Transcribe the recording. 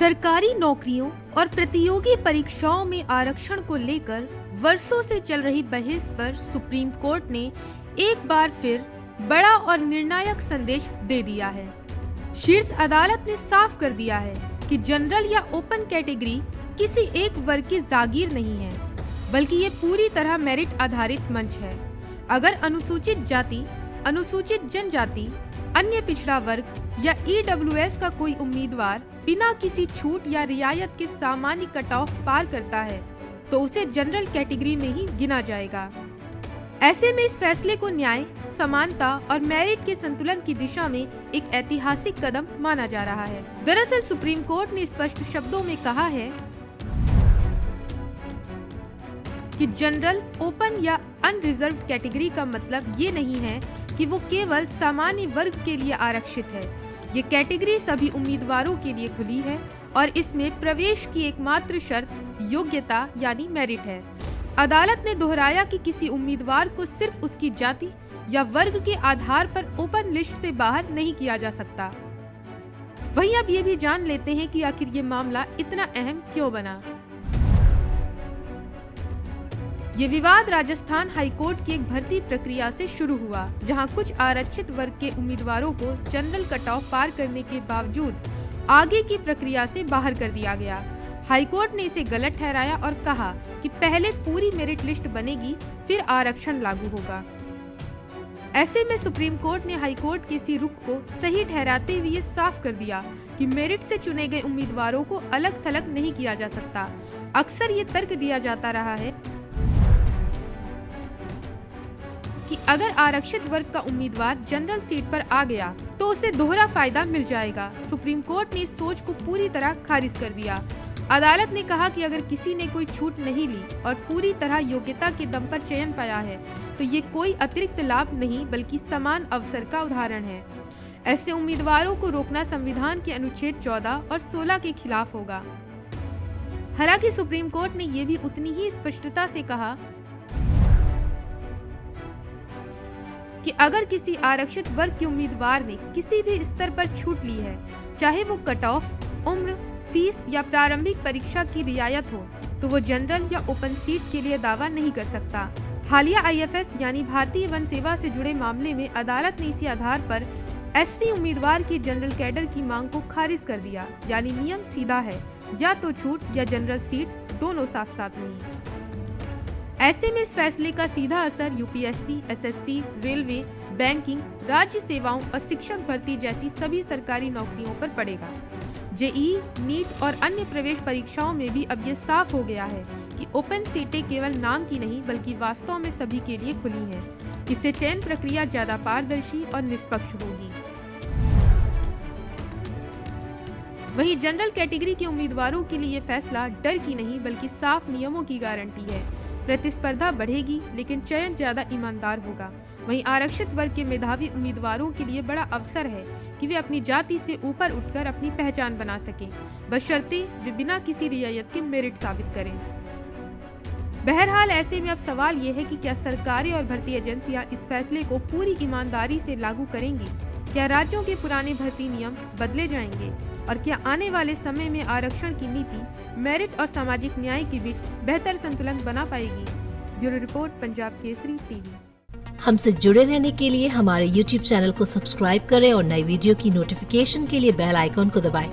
सरकारी नौकरियों और प्रतियोगी परीक्षाओं में आरक्षण को लेकर वर्षों से चल रही बहस पर सुप्रीम कोर्ट ने एक बार फिर बड़ा और निर्णायक संदेश दे दिया है। शीर्ष अदालत ने साफ कर दिया है कि जनरल या ओपन कैटेगरी किसी एक वर्ग की जागीर नहीं है, बल्कि ये पूरी तरह मेरिट आधारित मंच है। अगर अनुसूचित जाति, अनुसूचित जनजाति, अन्य पिछड़ा वर्ग या EWS का कोई उम्मीदवार बिना किसी छूट या रियायत के सामान्य कट ऑफ पार करता है तो उसे जनरल कैटेगरी में ही गिना जाएगा। ऐसे में इस फैसले को न्याय, समानता और मेरिट के संतुलन की दिशा में एक ऐतिहासिक कदम माना जा रहा है। दरअसल सुप्रीम कोर्ट ने स्पष्ट शब्दों में कहा है कि जनरल, ओपन या अनरिजर्व्ड कैटेगरी का मतलब ये नहीं है कि वो केवल सामान्य वर्ग के लिए आरक्षित है। ये कैटेगरी सभी उम्मीदवारों के लिए खुली है और इसमें प्रवेश की एकमात्र शर्त योग्यता यानी मेरिट है। अदालत ने दोहराया कि किसी उम्मीदवार को सिर्फ उसकी जाति या वर्ग के आधार पर ओपन लिस्ट से बाहर नहीं किया जा सकता। वहीं अब ये भी जान लेते हैं कि आखिर ये मामला इतना अहम क्यों बना। ये विवाद राजस्थान हाईकोर्ट की एक भर्ती प्रक्रिया से शुरू हुआ, जहां कुछ आरक्षित वर्ग के उम्मीदवारों को जनरल कट ऑफ पार करने के बावजूद आगे की प्रक्रिया से बाहर कर दिया गया। हाईकोर्ट ने इसे गलत ठहराया और कहा कि पहले पूरी मेरिट लिस्ट बनेगी, फिर आरक्षण लागू होगा। ऐसे में सुप्रीम कोर्ट ने हाईकोर्ट के इसी रुख को सही ठहराते हुए ये साफ कर दिया कि मेरिट से चुने गए उम्मीदवारों को अलग थलग नहीं किया जा सकता। अक्सर ये तर्क दिया जाता रहा है कि अगर आरक्षित वर्ग का उम्मीदवार जनरल सीट पर आ गया तो उसे दोहरा फायदा मिल जाएगा। सुप्रीम कोर्ट ने इस सोच को पूरी तरह खारिज कर दिया। अदालत ने कहा कि अगर किसी ने कोई छूट नहीं ली और पूरी तरह योग्यता के दम पर चयन पाया है तो ये कोई अतिरिक्त लाभ नहीं बल्कि समान अवसर का उदाहरण है। ऐसे उम्मीदवारों को रोकना संविधान के अनुच्छेद 14 और 16 के खिलाफ होगा। हालांकि सुप्रीम कोर्ट ने यह भी उतनी ही स्पष्टता से कहा कि अगर किसी आरक्षित वर्ग के उम्मीदवार ने किसी भी स्तर पर छूट ली है, चाहे वो कट ऑफ, उम्र, फीस या प्रारंभिक परीक्षा की रियायत हो, तो वो जनरल या ओपन सीट के लिए दावा नहीं कर सकता। हालिया IFS यानी भारतीय वन सेवा से जुड़े मामले में अदालत ने इसी आधार पर SC उम्मीदवार की जनरल कैडर की मांग को खारिज कर दिया। यानी नियम सीधा है, या तो छूट या जनरल सीट, दोनों साथ साथ नहीं। ऐसे में इस फैसले का सीधा असर UPSC, SSC, रेलवे, बैंकिंग, राज्य सेवाओं और शिक्षक भर्ती जैसी सभी सरकारी नौकरियों पर पड़ेगा। JEE, नीट और अन्य प्रवेश परीक्षाओं में भी अब ये साफ हो गया है कि ओपन सीटें केवल नाम की नहीं बल्कि वास्तव में सभी के लिए खुली हैं। इससे चयन प्रक्रिया ज्यादा पारदर्शी और निष्पक्ष होगी। वहीं जनरल कैटेगरी के उम्मीदवारों के लिए फैसला डर की नहीं बल्कि साफ नियमों की गारंटी है। प्रतिस्पर्धा बढ़ेगी लेकिन चयन ज्यादा ईमानदार होगा। वहीं आरक्षित वर्ग के मेधावी उम्मीदवारों के लिए बड़ा अवसर है कि वे अपनी जाति से ऊपर उठकर अपनी पहचान बना सकें, बशर्ते वे बिना किसी रियायत के मेरिट साबित करें। बहरहाल ऐसे में अब सवाल ये है कि क्या सरकारें और भर्ती एजेंसियां इस फैसले को पूरी ईमानदारी से लागू करेंगी? क्या राज्यों के पुराने भर्ती नियम बदले जाएंगे? और क्या आने वाले समय में आरक्षण की नीति मेरिट और सामाजिक न्याय के बीच बेहतर संतुलन बना पाएगी? Bureau report, Punjab Kesari TV. हमसे जुड़े रहने के लिए हमारे YouTube चैनल को सब्सक्राइब करें और नई वीडियो की नोटिफिकेशन के लिए बेल आइकॉन को दबाएं।